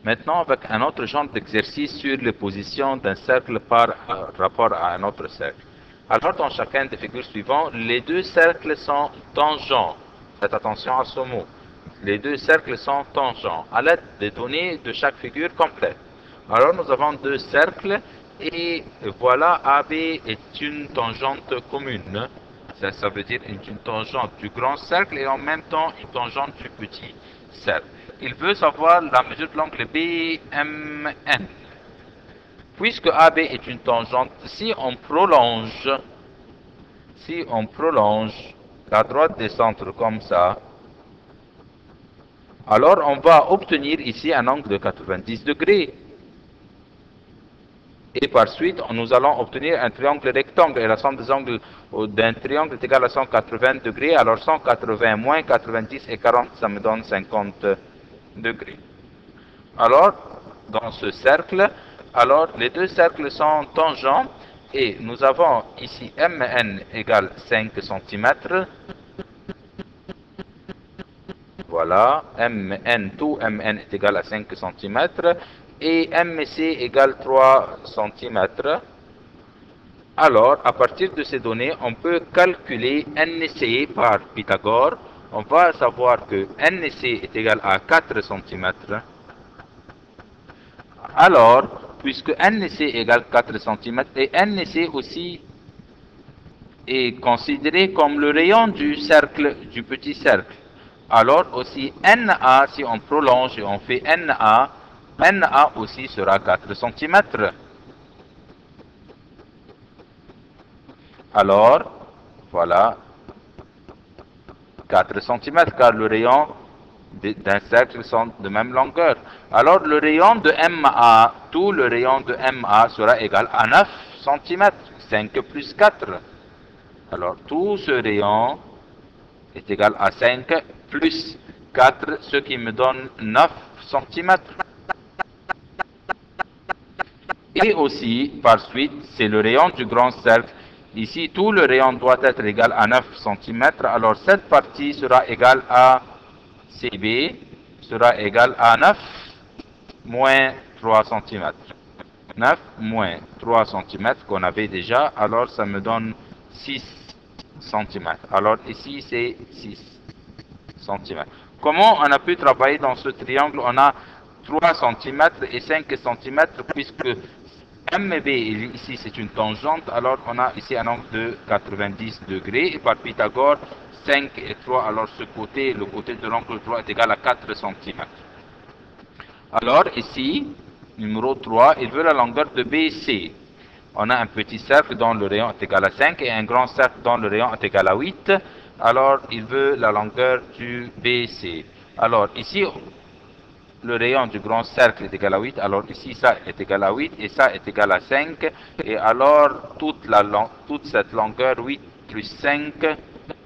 Maintenant, avec un autre genre d'exercice sur les positions d'un cercle par rapport à un autre cercle. Alors, dans chacun des figures suivantes, les deux cercles sont tangents. Faites attention à ce mot. Les deux cercles sont tangents à l'aide des données de chaque figure complète. Alors, nous avons deux cercles et voilà AB est une tangente commune. Ça veut dire une tangente du grand cercle et en même temps une tangente du petit cercle. Il veut savoir la mesure de l'angle BMN. Puisque AB est une tangente, si on prolonge la droite des centres comme ça, alors on va obtenir ici un angle de 90 degrés. Et par suite, nous allons obtenir un triangle rectangle. Et la somme des angles d'un triangle est égale à 180 degrés. Alors 180 moins 90 et 40, ça me donne 50 degrés. Alors, dans ce cercle, alors les deux cercles sont tangents. Et nous avons ici MN égale 5 cm. Voilà, MN, tout MN est égal à 5 cm. Et MC égale 3 cm. Alors, à partir de ces données, on peut calculer NC par Pythagore. On va savoir que NC est égal à 4 cm. Alors, puisque NC égale 4 cm, et NC aussi est considéré comme le rayon du cercle, du petit cercle. Alors aussi NA, si on prolonge et on fait NA, NA aussi sera 4 cm. Alors, voilà, 4 cm, car le rayon d'un cercle sont de même longueur. Alors, le rayon de MA, tout le rayon de MA sera égal à 9 cm, 5 plus 4. Alors, tout ce rayon est égal à 5 plus 4, ce qui me donne 9 cm. Et aussi, par suite, c'est le rayon du grand cercle. Ici, tout le rayon doit être égal à 9 cm. Alors, cette partie sera égale à CB, sera égale à 9 moins 3 cm. 9 moins 3 cm qu'on avait déjà, alors ça me donne 6 cm. Alors, ici, c'est 6 cm. Comment on a pu travailler dans ce triangle? On a 3 cm et 5 cm puisque MB, ici c'est une tangente, alors on a ici un angle de 90 degrés, et par Pythagore, 5 et 3, alors ce côté, le côté de l'angle droit est égal à 4 cm. Alors ici, numéro 3, il veut la longueur de BC. On a un petit cercle dont le rayon est égal à 5 et un grand cercle dont le rayon est égal à 8. Alors il veut la longueur du BC. Alors ici, le rayon du grand cercle est égal à 8, alors ici ça est égal à 8 et ça est égal à 5, et alors toute cette longueur 8 plus 5,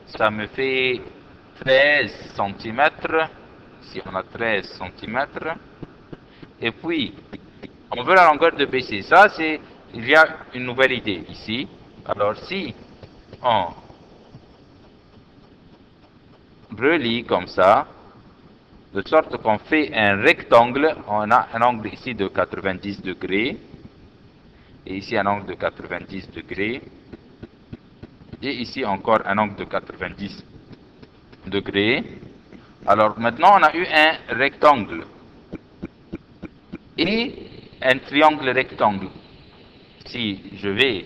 ça me fait 13 cm, si on a 13 cm, et puis on veut la longueur de BC, ça c'est, il y a une nouvelle idée ici, alors si on relie comme ça, de sorte qu'on fait un rectangle, on a un angle ici de 90 degrés, et ici un angle de 90 degrés, et ici encore un angle de 90 degrés. Alors maintenant on a eu un rectangle, et un triangle rectangle. Si je vais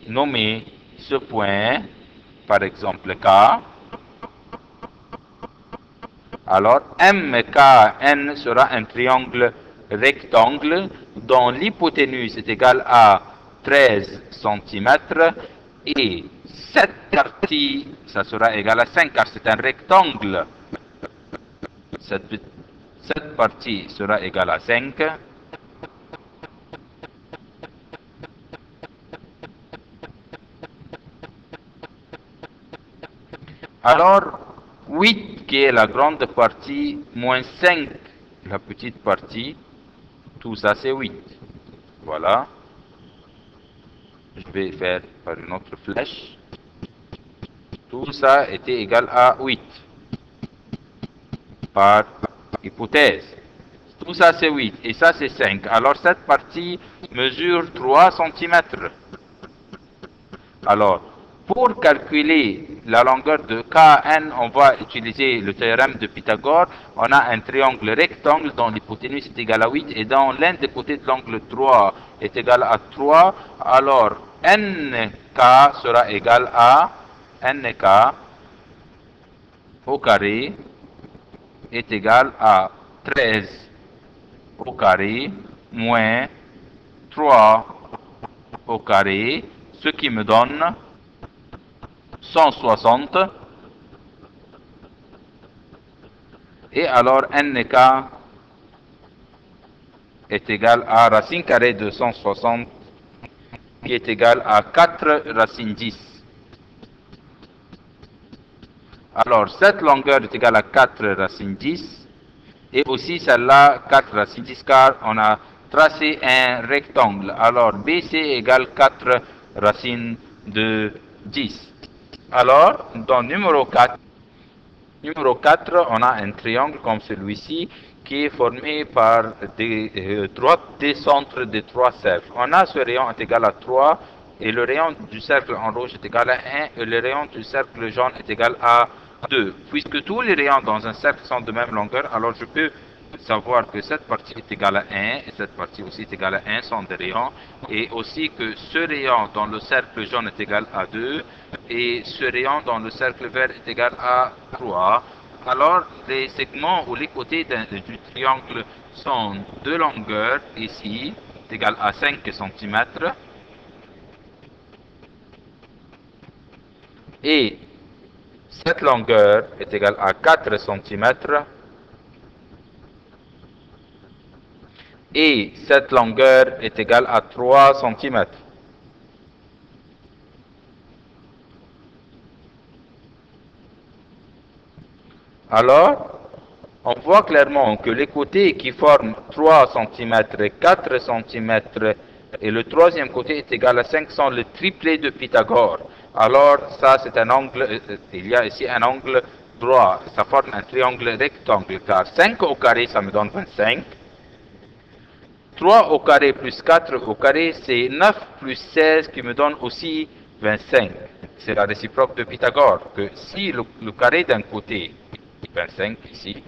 nommer ce point, par exemple K, alors MKN sera un triangle rectangle dont l'hypoténuse est égale à 13 cm et cette partie, ça sera égal à 5 car c'est un rectangle. Cette partie sera égale à 5. Alors, 8 qui est la grande partie, moins 5 la petite partie, tout ça c'est 8. Voilà. Je vais faire par une autre flèche. Tout ça était égal à 8. Par hypothèse. Tout ça c'est 8 et ça c'est 5. Alors cette partie mesure 3 cm. Alors, pour calculer la longueur de KN, on va utiliser le théorème de Pythagore. On a un triangle rectangle dont l'hypoténuse est égale à 8 et dont l'un des côtés de l'angle droit est égal à 3. Alors, NK sera égal à NK au carré est égal à 13 au carré moins 3 au carré, ce qui me donne 160. Et alors NK est égal à racine carrée de 160 qui est égal à 4 racine 10. Alors cette longueur est égale à 4 racine 10 et aussi celle-là 4 racine 10 car on a tracé un rectangle. Alors BC égale 4 racine de 10. Alors, dans numéro 4, on a un triangle comme celui-ci qui est formé par des droites des centres des trois cercles. On a ce rayon est égal à 3 et le rayon du cercle en rouge est égal à 1 et le rayon du cercle jaune est égal à 2. Puisque tous les rayons dans un cercle sont de même longueur, alors je peux savoir que cette partie est égale à 1 et cette partie aussi est égale à 1 sont des rayons, et aussi que ce rayon dans le cercle jaune est égal à 2 et ce rayon dans le cercle vert est égal à 3. Alors les segments ou les côtés du triangle sont de longueur ici est égal à 5 cm et cette longueur est égale à 4 cm et cette longueur est égale à 3 cm. Alors, on voit clairement que les côtés qui forment 3 cm, 4 cm et le troisième côté est égal à 5 sont le triplet de Pythagore. Alors, ça c'est un angle, il y a ici un angle droit, ça forme un triangle rectangle, car 5 au carré ça me donne 25. 3 au carré plus 4 au carré, c'est 9 plus 16 qui me donne aussi 25. C'est la réciproque de Pythagore, que si le carré d'un côté, 25 ici,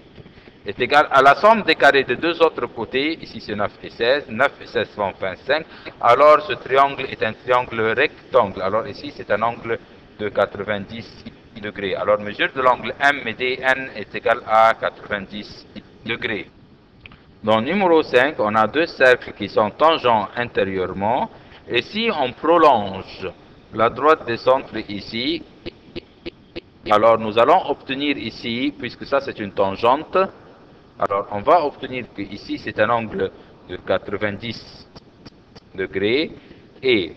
est égal à la somme des carrés des deux autres côtés, ici c'est 9 et 16, 9 et 16 font 25, alors ce triangle est un triangle rectangle. Alors ici c'est un angle de 90 degrés. Alors mesure de l'angle MDN est égal à 90 degrés. Dans le numéro 5, on a deux cercles qui sont tangents intérieurement. Et si on prolonge la droite des centres ici, alors nous allons obtenir ici, puisque ça c'est une tangente, alors on va obtenir que ici c'est un angle de 90 degrés. Et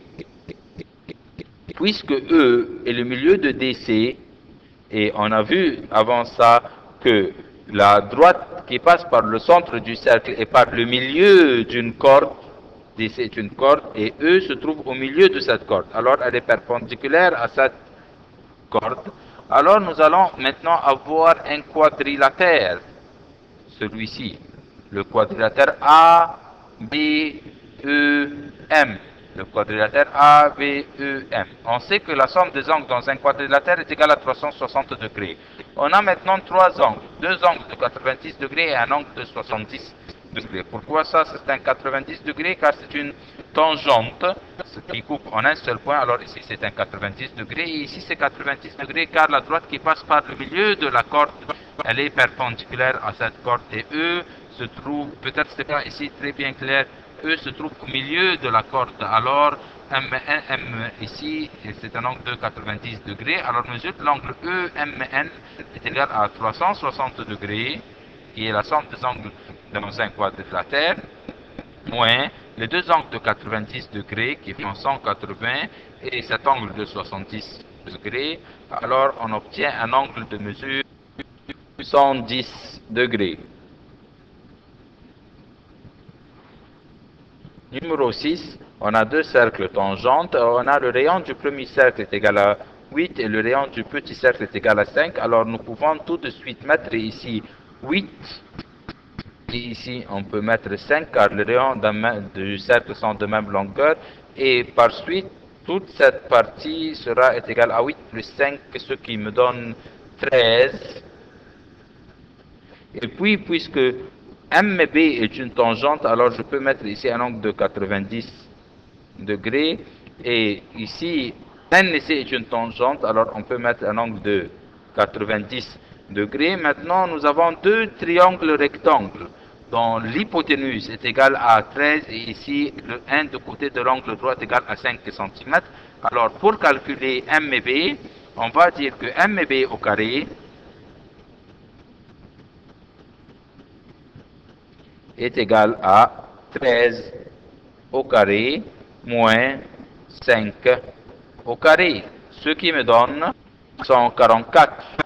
puisque E est le milieu de DC, et on a vu avant ça que la droite qui passe par le centre du cercle et par le milieu d'une corde, DC est une corde, et E se trouve au milieu de cette corde. Alors elle est perpendiculaire à cette corde. Alors nous allons maintenant avoir un quadrilatère, celui-ci, le quadrilatère ABEM. Le quadrilatère ABEM. On sait que la somme des angles dans un quadrilatère est égale à 360 degrés. On a maintenant trois angles, deux angles de 90 degrés et un angle de 70 degrés. Pourquoi ça? C'est un 90 degrés car c'est une tangente qui coupe en un seul point. Alors ici c'est un 90 degrés et ici c'est 90 degrés car la droite qui passe par le milieu de la corde, elle est perpendiculaire à cette corde et E se trouve, peut-être c'est pas ici très bien clair, E se trouve au milieu de la corde. Alors M ici, c'est un angle de 90 degrés. Alors mesure de l'angle EMN est égal à 360 degrés, qui est la somme des angles dans un quadrilatère, moins les deux angles de 90 degrés qui font 180 et cet angle de 70 degrés. Alors on obtient un angle de mesure 110 degrés. Numéro 6, on a deux cercles tangentes. On a le rayon du premier cercle est égal à 8 et le rayon du petit cercle est égal à 5. Alors nous pouvons tout de suite mettre ici 8 Et ici, on peut mettre 5 car les rayons du cercle sont de même longueur. Et par suite, toute cette partie sera égale à 8 plus 5, ce qui me donne 13. Et puis, puisque MB est une tangente, alors je peux mettre ici un angle de 90 degrés. Et ici, NC est une tangente, alors on peut mettre un angle de 90 degrés. Maintenant, nous avons deux triangles rectangles dont l'hypoténuse est égale à 13 et ici, le 1 de côté de l'angle droit est égal à 5 cm. Alors, pour calculer MB, on va dire que MB au carré est égal à 13 au carré moins 5 au carré, ce qui me donne 144.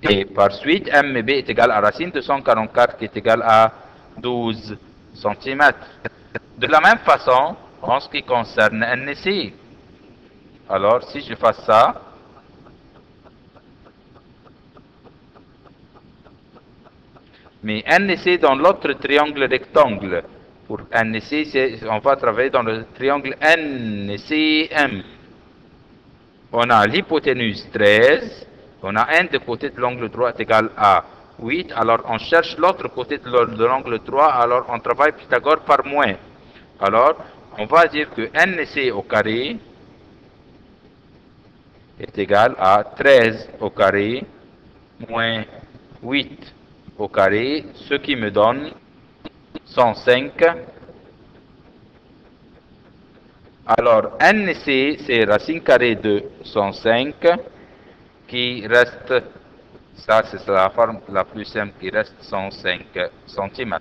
Et par suite, MB est égal à racine de 144 qui est égal à 12 cm. De la même façon, en ce qui concerne NC, alors si je fais ça, mais NC dans l'autre triangle rectangle, pour NC, on va travailler dans le triangle NCM. On a l'hypoténuse 13, on a 1 de côté de l'angle droit égal à 8, alors on cherche l'autre côté de l'angle droit, alors on travaille Pythagore par moins. Alors, on va dire que NC au carré est égal à 13 au carré moins 8 au carré, ce qui me donne 105. Alors, NC, c'est racine carrée de 105 qui reste, ça c'est la forme la plus simple, qui reste 105 cm.